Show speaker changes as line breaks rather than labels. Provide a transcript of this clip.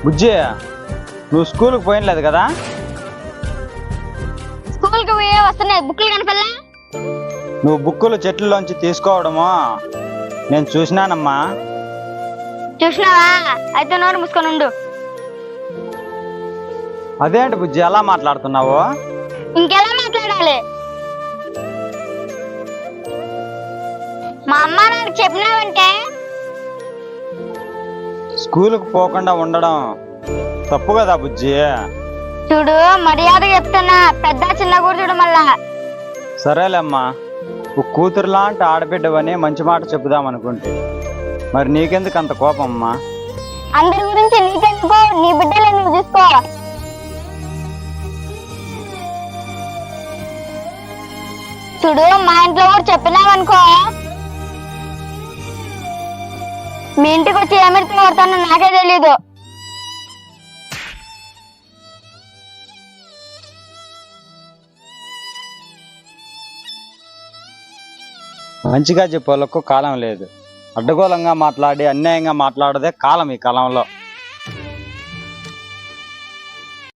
బుజ్జి, నువ్వు స్కూల్కి పోయినలేదు కదా?
స్కూల్ కి పోయే వస్తున్నాయి బుక్లు కనపల్లా.
నువ్వు బుక్కులు చెట్లలోంచి తీసుకోవడమో నేను చూసినానమ్మా.
చూసినావా? అయితే నోరు మూసుకొని ఉండు.
అదేంటి బుజ్జి అలా మాట్లాడుతున్నావు?
ఇంకెలా మాట్లాడాలి? మా అమ్మ నాకు చెప్పినావంటే
స్కూల్కి పోకుండా ఉండడం తప్పు కదా బుజ్జి.
చూడు, మర్యాద చెప్తున్నా, పెద్ద చిన్న కూడా చూడు మళ్ళా.
సరేలేమ్మా, ఒక కూతురు లాంటి ఆడబిడ్డవని మంచి మాట చెప్పుదాం అనుకుంటే మరి నీకెందుకు అంత కోపం అమ్మా?
అందరి గురించి నీకెందుకో, నీ బిడ్డలే నువ్వు చూసుకో. చూడు, మా ఇంట్లో కూడా చెప్పినావనుకో, మీ ఇంటికి వచ్చి ఏమిటి కొడతానో నాకే తెలీదు.
మంచిగా చెప్పేళ్ళకు కాలం లేదు, అడ్డగోలంగా మాట్లాడి అన్యాయంగా మాట్లాడదే కాలం ఈ కాలంలో.